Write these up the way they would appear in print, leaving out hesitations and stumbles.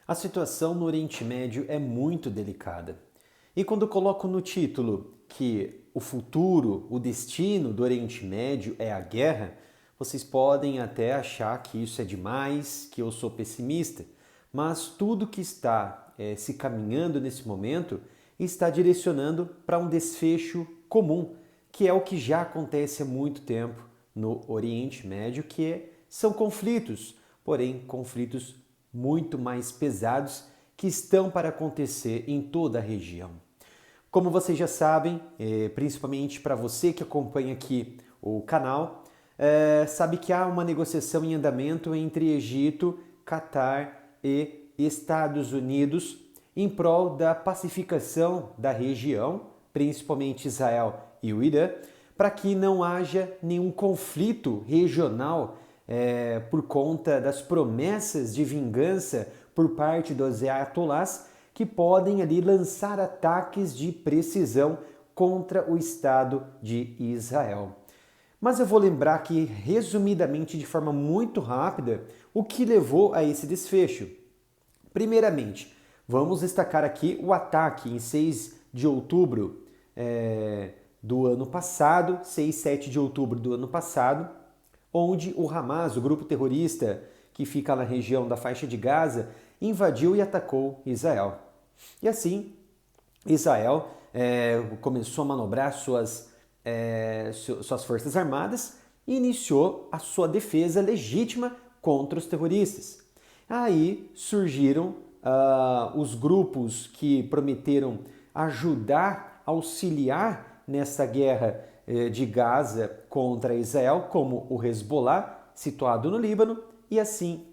A situação no Oriente Médio é muito delicada. E quando coloco no título que o futuro, o destino do Oriente Médio é a guerra, vocês podem até achar que isso é demais, que eu sou pessimista, mas tudo que está se caminhando nesse momento está direcionando para um desfecho comum, que é o que já acontece há muito tempo no Oriente Médio, são conflitos, porém conflitos muito mais pesados que estão para acontecer em toda a região. Como vocês já sabem, principalmente para você que acompanha aqui o canal, sabe que há uma negociação em andamento entre Egito, Catar e Estados Unidos em prol da pacificação da região, principalmente Israel e o Irã, para que não haja nenhum conflito regional por conta das promessas de vingança por parte dos ayatolás que podem ali lançar ataques de precisão contra o Estado de Israel. Mas eu vou lembrar aqui, resumidamente, de forma muito rápida, o que levou a esse desfecho. Primeiramente, vamos destacar aqui o ataque em 6 de outubro do ano passado, 6, 7 de outubro do ano passado, onde o Hamas, o grupo terrorista que fica na região da faixa de Gaza, invadiu e atacou Israel. E assim, Israel começou a manobrar suas forças armadas e iniciou a sua defesa legítima contra os terroristas. Aí surgiram os grupos que prometeram ajudar, auxiliar nessa guerra de Gaza contra Israel, como o Hezbollah, situado no Líbano, e assim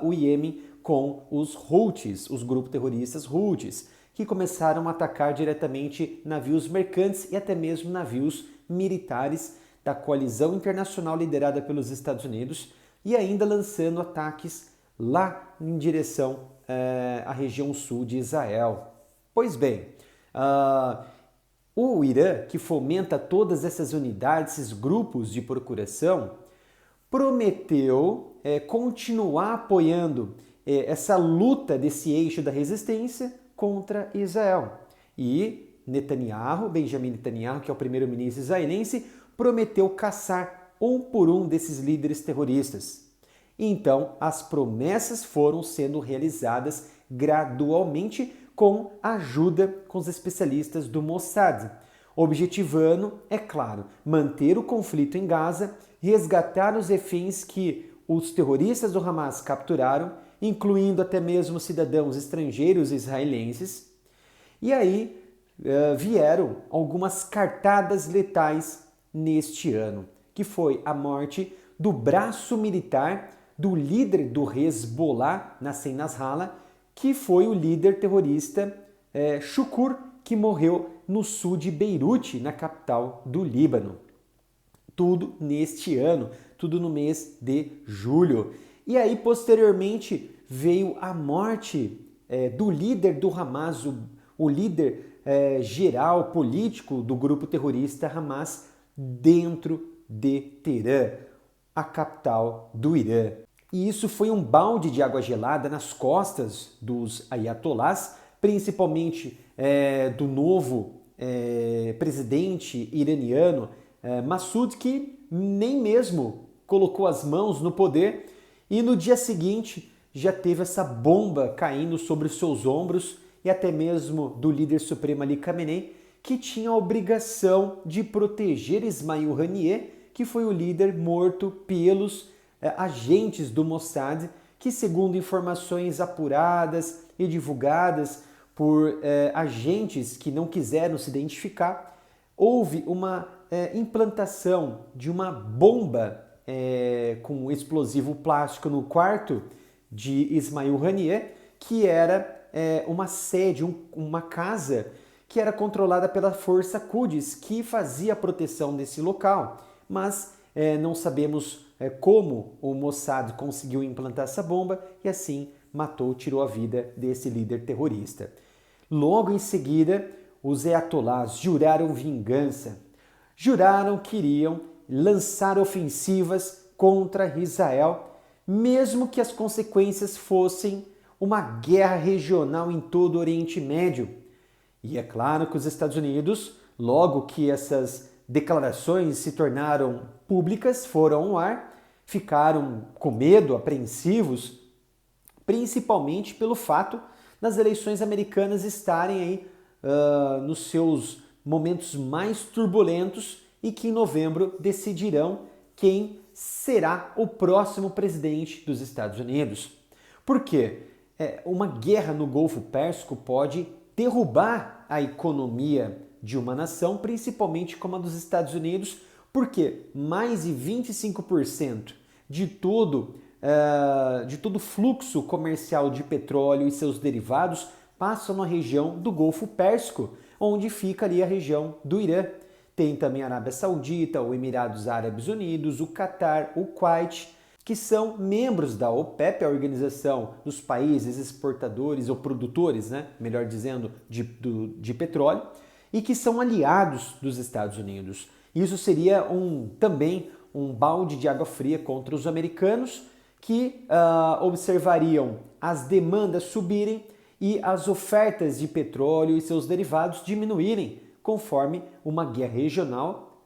o Iêmen com os Houthis, os grupos terroristas Houthis, que começaram a atacar diretamente navios mercantes e até mesmo navios militares da coalizão internacional liderada pelos Estados Unidos e ainda lançando ataques lá em direção à região sul de Israel. Pois bem, o Irã, que fomenta todas essas unidades, esses grupos de procuração, prometeu continuar apoiando essa luta desse eixo da resistência contra Israel. E Netanyahu, Benjamin Netanyahu, que é o primeiro-ministro israelense, prometeu caçar um por um desses líderes terroristas. Então, as promessas foram sendo realizadas gradualmente com a ajuda com os especialistas do Mossad, objetivando, é claro, manter o conflito em Gaza, resgatar os reféns que os terroristas do Hamas capturaram, incluindo até mesmo cidadãos estrangeiros israelenses. E aí vieram algumas cartadas letais neste ano, que foi a morte do braço militar do líder do Hezbollah, Nassim Nasrallah, que foi o líder terrorista Shukur, que morreu no sul de Beirute, na capital do Líbano. Tudo neste ano, tudo no mês de julho. E aí, posteriormente, veio a morte do líder do Hamas, o líder geral político do grupo terrorista Hamas, dentro de Teherã, a capital do Irã. E isso foi um balde de água gelada nas costas dos ayatolás, principalmente do novo presidente iraniano, Massoud, que nem mesmo colocou as mãos no poder e no dia seguinte já teve essa bomba caindo sobre os seus ombros e até mesmo do líder supremo Ali Khamenei, que tinha a obrigação de proteger Ismail Haniyeh, que foi o líder morto pelos agentes do Mossad, que segundo informações apuradas e divulgadas por agentes que não quiseram se identificar, houve uma implantação de uma bomba com explosivo plástico no quarto de Ismail Haniyeh, que era uma sede, uma casa que era controlada pela Força Quds, que fazia a proteção desse local. Mas não sabemos como o Mossad conseguiu implantar essa bomba e assim tirou a vida desse líder terrorista. Logo em seguida, os ayatolás juraram vingança, juraram que iriam lançar ofensivas contra Israel, mesmo que as consequências fossem uma guerra regional em todo o Oriente Médio. E é claro que os Estados Unidos, logo que essas declarações se tornaram públicas, foram ao ar, ficaram com medo, apreensivos, principalmente pelo fato das eleições americanas estarem aí nos seus momentos mais turbulentos e que em novembro decidirão quem será o próximo presidente dos Estados Unidos. Por quê? Uma guerra no Golfo Pérsico pode derrubar a economia de uma nação, principalmente como a dos Estados Unidos, porque mais de 25% de todo o fluxo comercial de petróleo e seus derivados passam na região do Golfo Pérsico, onde fica ali a região do Irã. Tem também a Arábia Saudita, os Emirados Árabes Unidos, o Catar, o Kuwait, que são membros da OPEP, a organização dos países exportadores ou produtores, né, melhor dizendo, de petróleo, e que são aliados dos Estados Unidos. Isso seria também um balde de água fria contra os americanos, que observariam as demandas subirem e as ofertas de petróleo e seus derivados diminuírem conforme uma guerra regional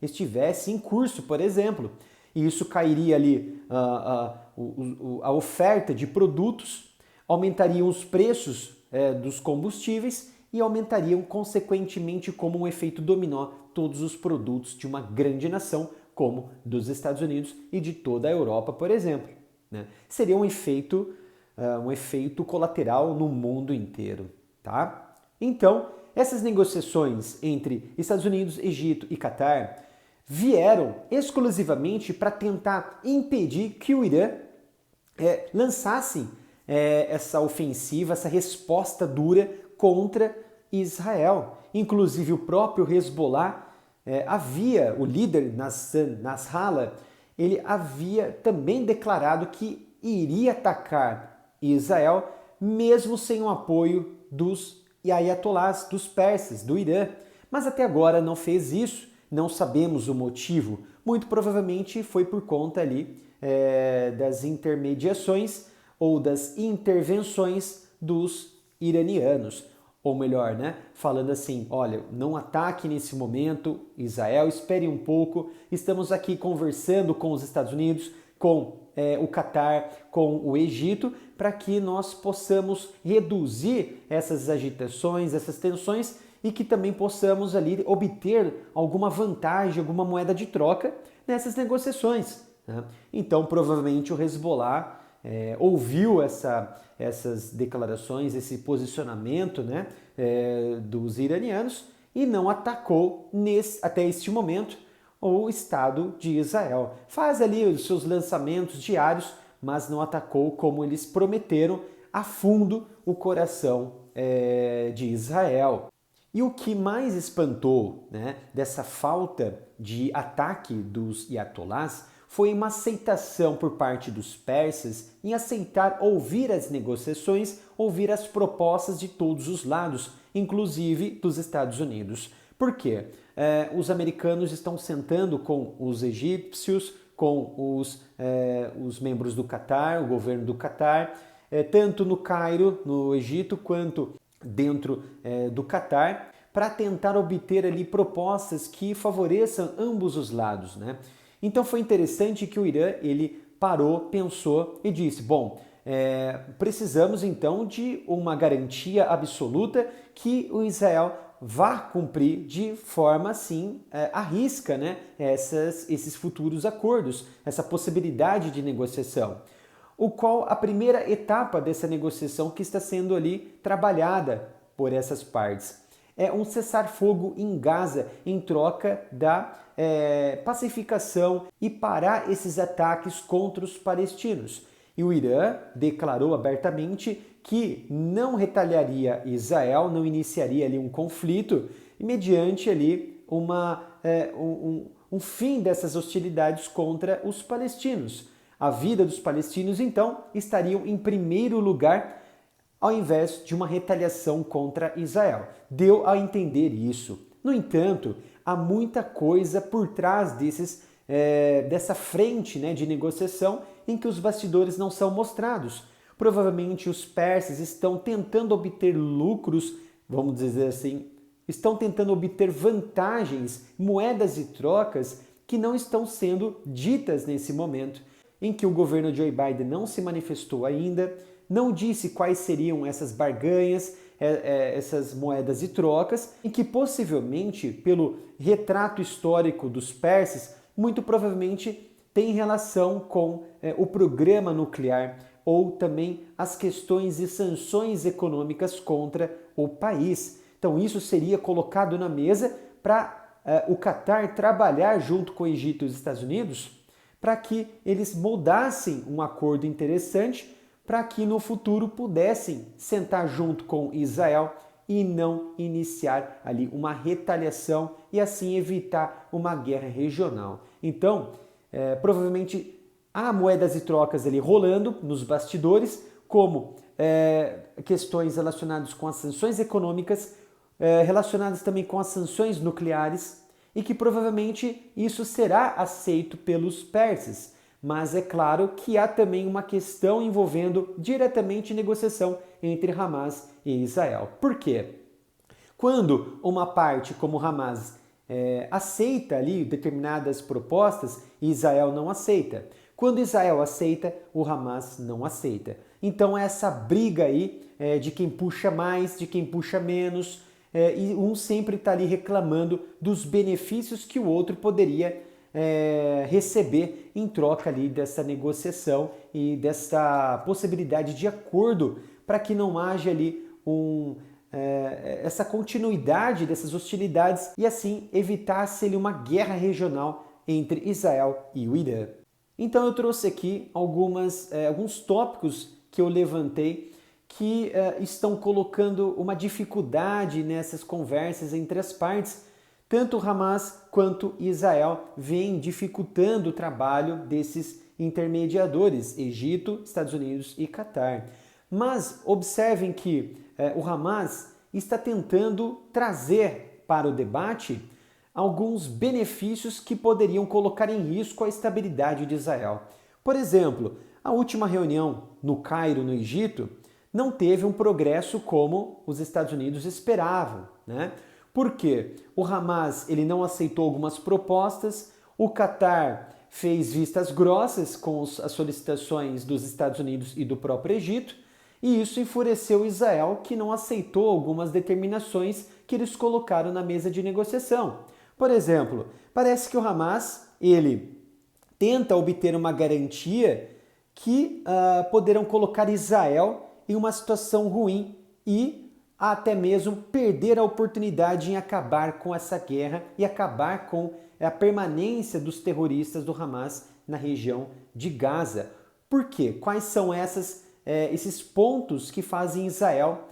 estivesse em curso, por exemplo. E isso cairia ali a oferta de produtos, aumentariam os preços dos combustíveis e aumentariam, consequentemente, como um efeito dominó, todos os produtos de uma grande nação, como dos Estados Unidos e de toda a Europa, por exemplo. Né? Seria um efeito colateral no mundo inteiro. Tá? Então, essas negociações entre Estados Unidos, Egito e Catar vieram exclusivamente para tentar impedir que o Irã lançasse essa ofensiva, essa resposta dura contra Israel. Inclusive o próprio Hezbollah o líder Nasrallah, ele havia também declarado que iria atacar Israel, mesmo sem o apoio dos ayatolás, dos persas, do Irã. Mas até agora não fez isso, não sabemos o motivo. Muito provavelmente foi por conta ali das intermediações ou das intervenções dos iranianos. Ou melhor, né, falando assim, olha, não ataque nesse momento Israel, espere um pouco, estamos aqui conversando com os Estados Unidos, com o Catar, com o Egito, para que nós possamos reduzir essas agitações, essas tensões e que também possamos ali obter alguma vantagem, alguma moeda de troca nessas negociações. Né? Então, provavelmente o Hezbollah ouviu essas declarações, esse posicionamento, né, dos iranianos e não atacou até este momento o Estado de Israel. Faz ali os seus lançamentos diários, mas não atacou como eles prometeram a fundo o coração de Israel. E o que mais espantou, né, dessa falta de ataque dos ayatolás foi uma aceitação por parte dos persas em aceitar ouvir as negociações, ouvir as propostas de todos os lados, inclusive dos Estados Unidos. Por quê? Os americanos estão sentando com os egípcios, com os membros do Catar, o governo do Catar, tanto no Cairo, no Egito, quanto dentro do Catar, para tentar obter ali propostas que favoreçam ambos os lados, né? Então foi interessante que o Irã ele parou, pensou e disse, bom, precisamos então de uma garantia absoluta que o Israel vá cumprir de forma assim à risca, né, esses futuros acordos, essa possibilidade de negociação. O qual a primeira etapa dessa negociação que está sendo ali trabalhada por essas partes é um cessar-fogo em Gaza em troca da pacificação e parar esses ataques contra os palestinos. E o Irã declarou abertamente que não retaliaria Israel, não iniciaria ali um conflito, mediante ali um fim dessas hostilidades contra os palestinos. A vida dos palestinos, então, estariam em primeiro lugar ao invés de uma retaliação contra Israel. Deu a entender isso. No entanto, há muita coisa por trás dessa frente, né, de negociação em que os bastidores não são mostrados. Provavelmente os persas estão tentando obter lucros, vamos dizer assim, estão tentando obter vantagens, moedas e trocas que não estão sendo ditas nesse momento, em que o governo de Joe Biden não se manifestou ainda, não disse quais seriam essas barganhas, essas moedas e trocas, e que possivelmente, pelo retrato histórico dos persas, muito provavelmente tem relação com o programa nuclear ou também as questões e sanções econômicas contra o país. Então isso seria colocado na mesa para o Catar trabalhar junto com o Egito e os Estados Unidos para que eles moldassem um acordo interessante para que no futuro pudessem sentar junto com Israel e não iniciar ali uma retaliação e assim evitar uma guerra regional. Então, provavelmente há moedas e trocas ali rolando nos bastidores, como questões relacionadas com as sanções econômicas, relacionadas também com as sanções nucleares, e que provavelmente isso será aceito pelos persas. Mas é claro que há também uma questão envolvendo diretamente negociação entre Hamas e Israel. Por quê? Quando uma parte como Hamas aceita ali determinadas propostas, Israel não aceita. Quando Israel aceita, o Hamas não aceita. Então essa briga aí de quem puxa mais, de quem puxa menos, e um sempre está ali reclamando dos benefícios que o outro poderia receber em troca ali dessa negociação e dessa possibilidade de acordo para que não haja ali essa continuidade dessas hostilidades e assim evitasse ali uma guerra regional entre Israel e o Irã. Então eu trouxe aqui alguns tópicos que eu levantei que estão colocando uma dificuldade nessas conversas entre as partes. Tanto Hamas quanto Israel vêm dificultando o trabalho desses intermediadores, Egito, Estados Unidos e Catar. Mas observem que o Hamas está tentando trazer para o debate alguns benefícios que poderiam colocar em risco a estabilidade de Israel. Por exemplo, a última reunião no Cairo, no Egito, não teve um progresso como os Estados Unidos esperavam, né? Por quê? O Hamas ele não aceitou algumas propostas, o Catar fez vistas grossas com as solicitações dos Estados Unidos e do próprio Egito, e isso enfureceu Israel, que não aceitou algumas determinações que eles colocaram na mesa de negociação. Por exemplo, parece que o Hamas ele tenta obter uma garantia que poderão colocar Israel em uma situação ruim e até mesmo perder a oportunidade em acabar com essa guerra e acabar com a permanência dos terroristas do Hamas na região de Gaza. Por quê? Quais são esses pontos que fazem Israel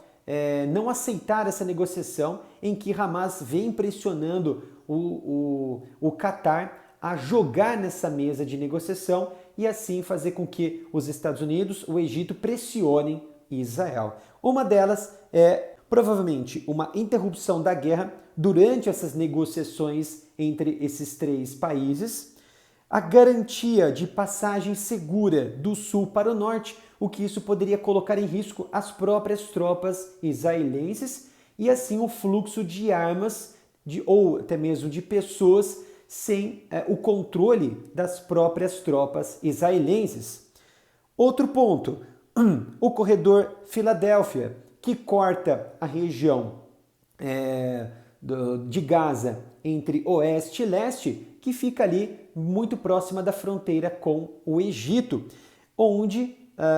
não aceitar essa negociação em que Hamas vem pressionando o Catar a jogar nessa mesa de negociação e assim fazer com que os Estados Unidos, o Egito pressionem Israel. Uma delas é provavelmente uma interrupção da guerra durante essas negociações entre esses três países, a garantia de passagem segura do sul para o norte, o que isso poderia colocar em risco as próprias tropas israelenses e assim o fluxo de armas ou até mesmo de pessoas sem o controle das próprias tropas israelenses. Outro ponto, o corredor Filadélfia, que corta a região de Gaza entre oeste e leste, que fica ali muito próxima da fronteira com o Egito, onde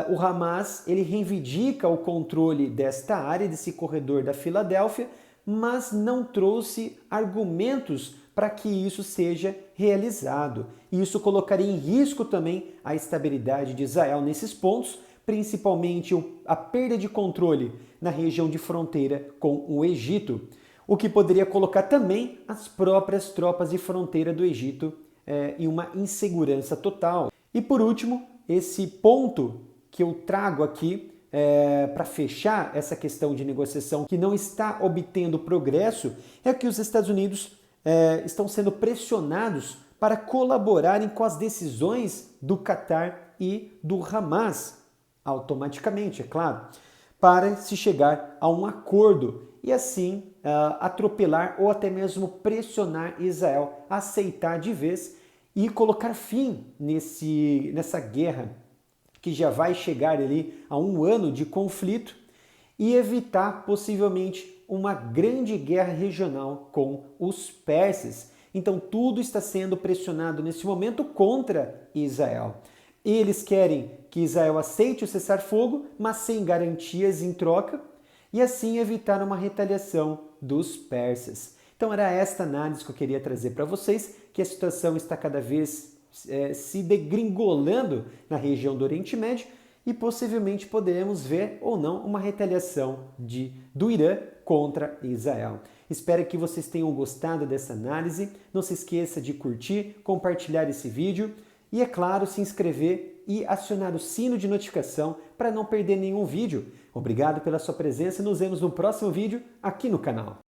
o Hamas ele reivindica o controle desta área, desse corredor da Filadélfia, mas não trouxe argumentos para que isso seja realizado. E isso colocaria em risco também a estabilidade de Israel nesses pontos, principalmente a perda de controle na região de fronteira com o Egito, o que poderia colocar também as próprias tropas de fronteira do Egito em uma insegurança total. E por último, esse ponto que eu trago aqui para fechar essa questão de negociação que não está obtendo progresso é que os Estados Unidos estão sendo pressionados para colaborarem com as decisões do Catar e do Hamas. automaticamente, é claro, para se chegar a um acordo e assim atropelar ou até mesmo pressionar Israel a aceitar de vez e colocar fim nessa guerra que já vai chegar ali a um ano de conflito e evitar possivelmente uma grande guerra regional com os persas. Então tudo está sendo pressionado nesse momento contra Israel. Eles querem que Israel aceite o cessar-fogo, mas sem garantias em troca, e assim evitar uma retaliação dos persas. Então era esta análise que eu queria trazer para vocês, que a situação está cada vez se degringolando na região do Oriente Médio e possivelmente poderemos ver ou não uma retaliação do Irã contra Israel. Espero que vocês tenham gostado dessa análise. Não se esqueça de curtir, compartilhar esse vídeo e, é claro, se inscrever e acionar o sino de notificação para não perder nenhum vídeo. Obrigado pela sua presença e nos vemos no próximo vídeo aqui no canal.